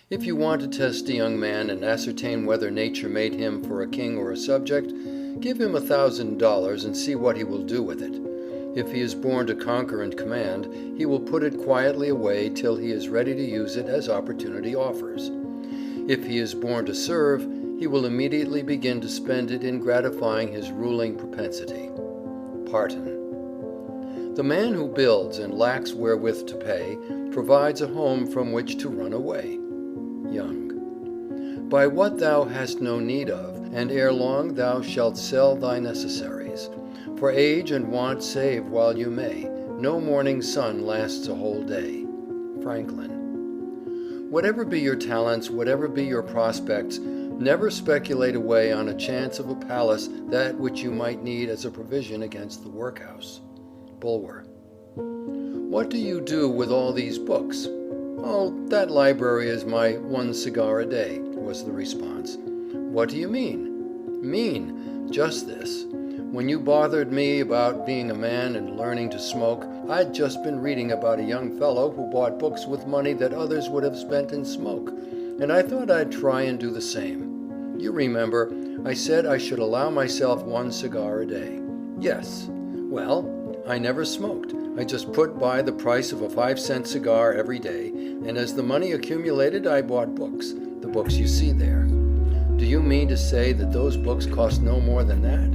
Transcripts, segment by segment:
If you want to test a young man and ascertain whether nature made him for a king or a subject, give him $1,000 and see what he will do with it. If he is born to conquer and command, he will put it quietly away till he is ready to use it as opportunity offers. If he is born to serve, he will immediately begin to spend it in gratifying his ruling propensity. Parton. The man who builds and lacks wherewith to pay provides a home from which to run away. Young. Buy what thou hast no need of, and ere long thou shalt sell thy necessaries. For age and want save while you may. No morning sun lasts a whole day. Franklin. Whatever be your talents, whatever be your prospects, never speculate away on a chance of a palace that which you might need as a provision against the workhouse. Bulwer. What do you do with all these books? Oh, that library is my one cigar a day, was the response. What do you mean? Mean, just this. When you bothered me about being a man and learning to smoke, I'd just been reading about a young fellow who bought books with money that others would have spent in smoke, and I thought I'd try and do the same. You remember, I said I should allow myself one cigar a day. Yes. Well, I never smoked. I just put by the price of a 5-cent cigar every day, and as the money accumulated, I bought books, the books you see there. Do you mean to say that those books cost no more than that?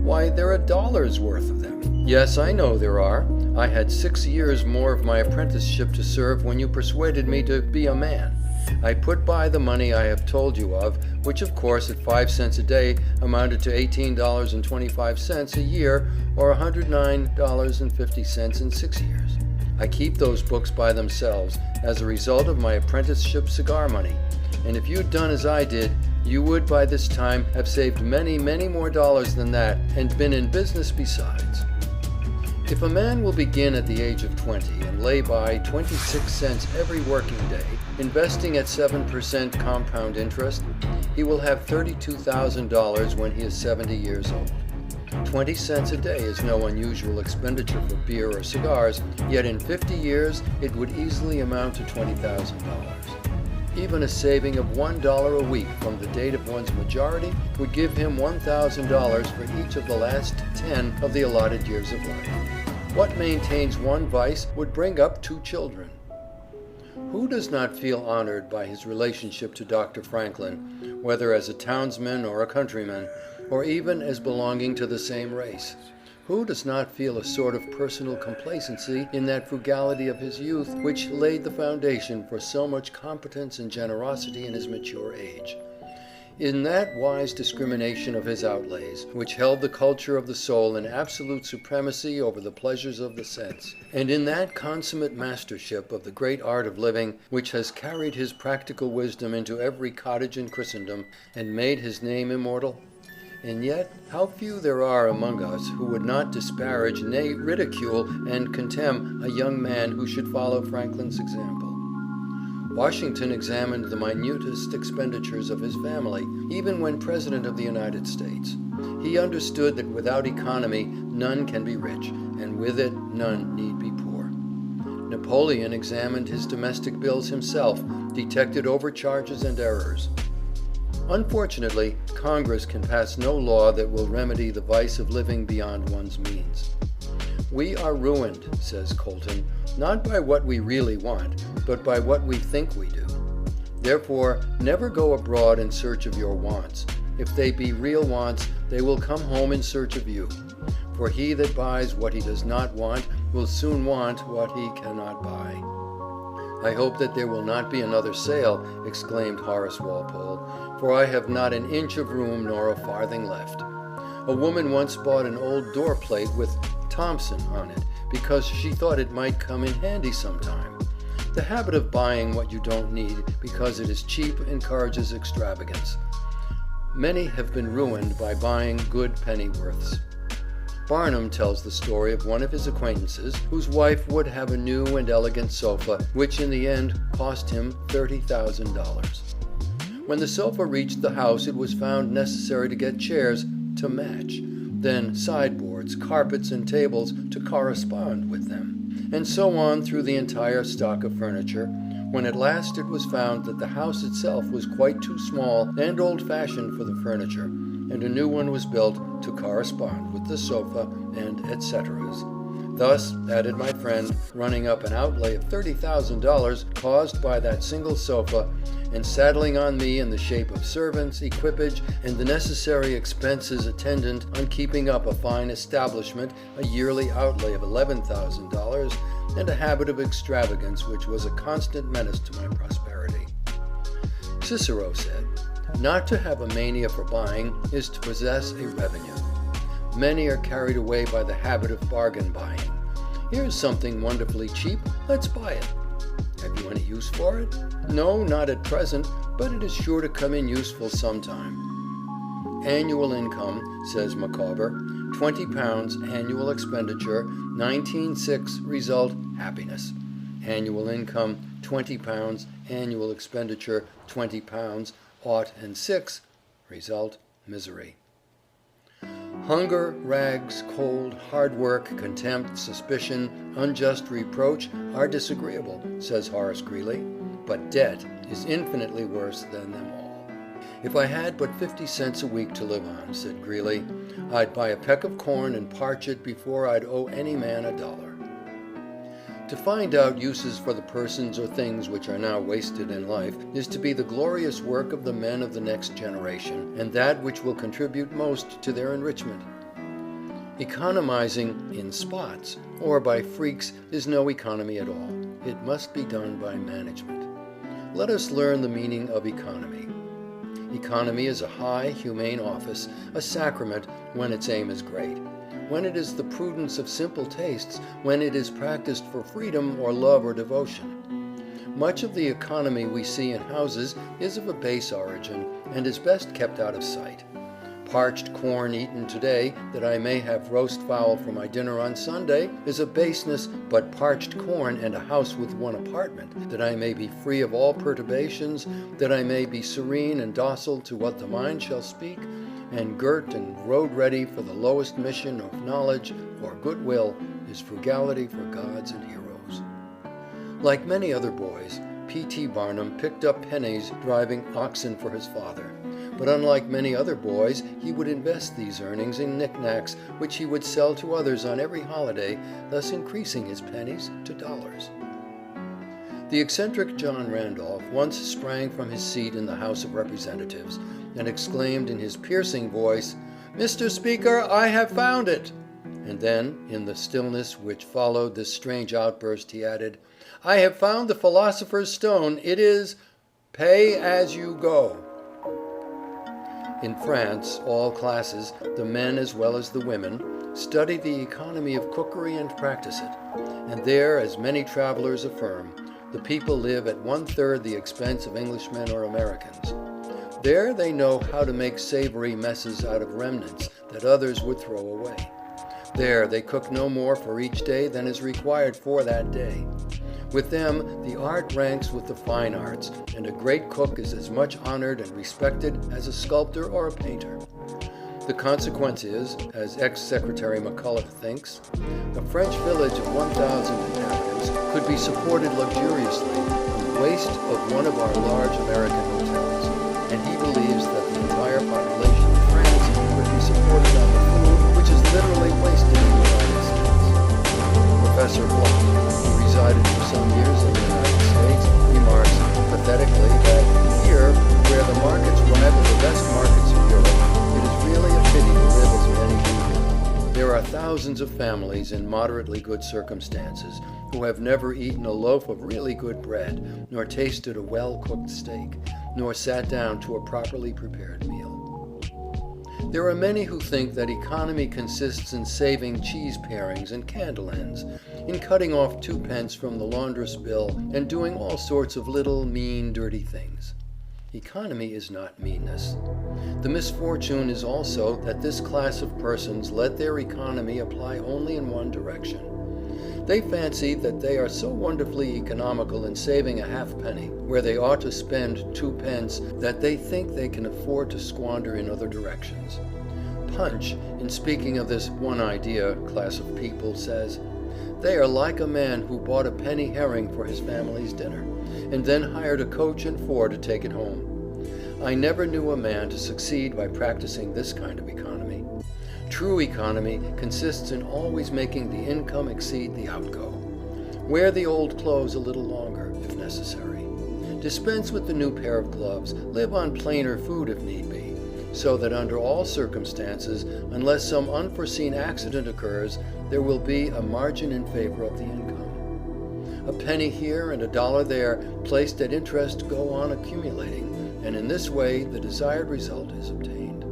Why, there are $1 worth of them. Yes, I know there are. I had 6 years more of my apprenticeship to serve when you persuaded me to be a man. I put by the money I have told you of, which of course at 5 cents a day amounted to $18.25 a year, or $109.50 in 6 years. I keep those books by themselves as a result of my apprenticeship cigar money, and if you'd done as I did, you would by this time have saved many, many more dollars than that and been in business besides. If a man will begin at the age of 20 and lay by 26 cents every working day, investing at 7% compound interest, he will have $32,000 when he is 70 years old. 20 cents a day is no unusual expenditure for beer or cigars, yet in 50 years it would easily amount to $20,000. Even a saving of $1 a week from the date of one's majority would give him $1,000 for each of the last 10 of the allotted years of life. What maintains one vice would bring up 2 children. Who does not feel honored by his relationship to Dr. Franklin, whether as a townsman or a countryman, or even as belonging to the same race? Who does not feel a sort of personal complacency in that frugality of his youth which laid the foundation for so much competence and generosity in his mature age? In that wise discrimination of his outlays, which held the culture of the soul in absolute supremacy over the pleasures of the sense, and in that consummate mastership of the great art of living, which has carried his practical wisdom into every cottage in Christendom, and made his name immortal? And yet, how few there are among us who would not disparage, nay, ridicule and contemn a young man who should follow Franklin's example. Washington examined the minutest expenditures of his family, even when President of the United States. He understood that without economy none can be rich, and with it none need be poor. Napoleon examined his domestic bills himself, detected overcharges and errors. Unfortunately, Congress can pass no law that will remedy the vice of living beyond one's means. We are ruined, says Colton, not by what we really want, but by what we think we do. Therefore, never go abroad in search of your wants. If they be real wants, they will come home in search of you. For he that buys what he does not want will soon want what he cannot buy. I hope that there will not be another sale, exclaimed Horace Walpole, for I have not an inch of room nor a farthing left. A woman once bought an old door plate with Thompson on it because she thought it might come in handy sometime. The habit of buying what you don't need because it is cheap encourages extravagance. Many have been ruined by buying good pennyworths. Barnum tells the story of one of his acquaintances whose wife would have a new and elegant sofa, which in the end cost him $30,000. When the sofa reached the house, it was found necessary to get chairs to match, then sideboards, carpets, and tables to correspond with them, and so on through the entire stock of furniture, when at last it was found that the house itself was quite too small and old-fashioned for the furniture, and a new one was built to correspond with the sofa and etc.s. Thus, added my friend, running up an outlay of $30,000 caused by that single sofa, and saddling on me in the shape of servants, equipage, and the necessary expenses attendant on keeping up a fine establishment, a yearly outlay of $11,000, and a habit of extravagance which was a constant menace to my prosperity. Cicero said, "Not to have a mania for buying is to possess a revenue." Many are carried away by the habit of bargain buying. Here's something wonderfully cheap, let's buy it. Have you any use for it? No, not at present, but it is sure to come in useful sometime. Annual income, says Micawber, £20 annual expenditure, 19.6 result happiness. Annual income, £20 annual expenditure, £20 ought and 6 result misery. Hunger, rags, cold, hard work, contempt, suspicion, unjust reproach are disagreeable, says Horace Greeley, but debt is infinitely worse than them all. If I had but 50 cents a week to live on, said Greeley, I'd buy a peck of corn and parch it before I'd owe any man $1. To find out uses for the persons or things which are now wasted in life is to be the glorious work of the men of the next generation, and that which will contribute most to their enrichment. Economizing in spots or by freaks is no economy at all. It must be done by management. Let us learn the meaning of economy. Economy is a high, humane office, a sacrament when its aim is great. When it is the prudence of simple tastes, when it is practiced for freedom or love or devotion. Much of the economy we see in houses is of a base origin, and is best kept out of sight. Parched corn eaten today, that I may have roast fowl for my dinner on Sunday, is a baseness, but parched corn and a house with one apartment, that I may be free of all perturbations, that I may be serene and docile to what the mind shall speak, and girt and road ready for the lowest mission of knowledge or goodwill, is frugality for gods and heroes. Like many other boys, P.T. Barnum picked up pennies driving oxen for his father, but unlike many other boys, he would invest these earnings in knickknacks which he would sell to others on every holiday, thus increasing his pennies to dollars. The eccentric John Randolph once sprang from his seat in the House of Representatives and exclaimed in his piercing voice, "Mr. Speaker, I have found it!" And then, in the stillness which followed this strange outburst, he added, "I have found the philosopher's stone. It is pay as you go." In France, all classes, the men as well as the women, study the economy of cookery and practice it. And there, as many travelers affirm, the people live at 1/3 the expense of Englishmen or Americans. There they know how to make savory messes out of remnants that others would throw away. There they cook no more for each day than is required for that day. With them, the art ranks with the fine arts, and a great cook is as much honored and respected as a sculptor or a painter. The consequence is, as ex-Secretary McCulloch thinks, a French village of 1,000 inhabitants could be supported luxuriously on the waste of one of our large American hotels, and he believes that the entire population of France would be supported on the food which is literally wasted in the United States. Professor Bloch, who resided for some years in the United States, remarks pathetically that here, where the markets rival the best markets of Europe, it is really a pity to live as many do. There are thousands of families in moderately good circumstances who have never eaten a loaf of really good bread, nor tasted a well-cooked steak, nor sat down to a properly prepared meal. There are many who think that economy consists in saving cheese parings and candle ends, in cutting off 2 pence from the laundress bill, and doing all sorts of little, mean, dirty things. Economy is not meanness. The misfortune is also that this class of persons let their economy apply only in one direction. They fancy that they are so wonderfully economical in saving a halfpenny, where they ought to spend 2 pence, that they think they can afford to squander in other directions. Punch, in speaking of this one idea class of people, says, "They are like a man who bought a penny herring for his family's dinner, and then hired a coach and four to take it home. I never knew a man to succeed by practicing this kind of economy. True economy consists in always making the income exceed the outgo. Wear the old clothes a little longer, if necessary. Dispense with the new pair of gloves, live on plainer food if need be, so that under all circumstances, unless some unforeseen accident occurs, there will be a margin in favor of the income. A penny here and a dollar there placed at interest go on accumulating, and in this way the desired result is obtained.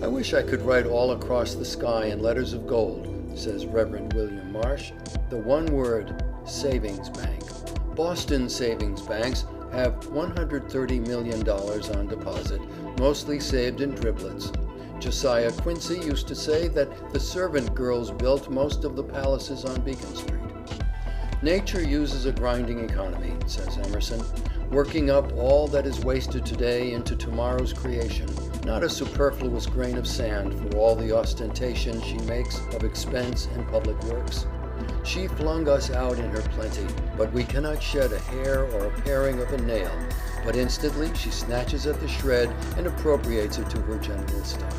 I wish I could write all across the sky in letters of gold, says Reverend William Marsh, the one word, savings bank. Boston savings banks have $130 million on deposit, mostly saved in driblets. Josiah Quincy used to say that the servant girls built most of the palaces on Beacon Street. Nature uses a grinding economy, says Emerson, working up all that is wasted today into tomorrow's creation, not a superfluous grain of sand for all the ostentation she makes of expense and public works. She flung us out in her plenty, but we cannot shed a hair or a paring of a nail, but instantly she snatches at the shred and appropriates it to her general stock.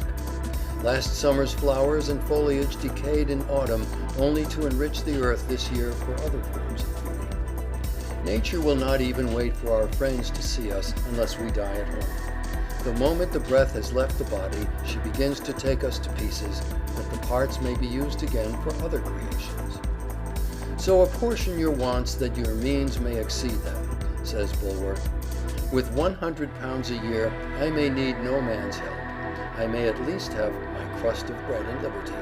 Last summer's flowers and foliage decayed in autumn, only to enrich the earth this year for other forms of beauty. Nature will not even wait for our friends to see us unless we die at home. The moment the breath has left the body, she begins to take us to pieces, that the parts may be used again for other creations. So apportion your wants that your means may exceed them, says Bulwer. With £100 a year, I may need no man's help. I may at least have my crust of bread and liberty.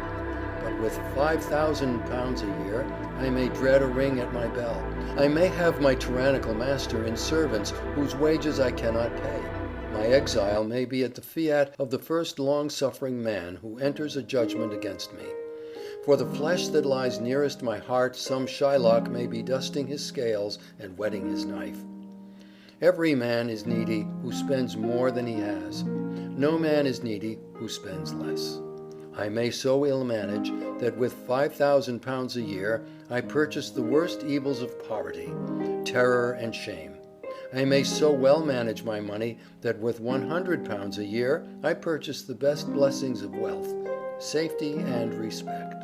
But with £5,000 a year, I may dread a ring at my bell. I may have my tyrannical master and servants whose wages I cannot pay. My exile may be at the fiat of the first long-suffering man who enters a judgment against me. For the flesh that lies nearest my heart, some Shylock may be dusting his scales and whetting his knife. Every man is needy who spends more than he has. No man is needy who spends less. I may so ill manage that with £5,000 a year I purchase the worst evils of poverty, terror and shame. I may so well manage my money that with £100 a year I purchase the best blessings of wealth, safety and respect.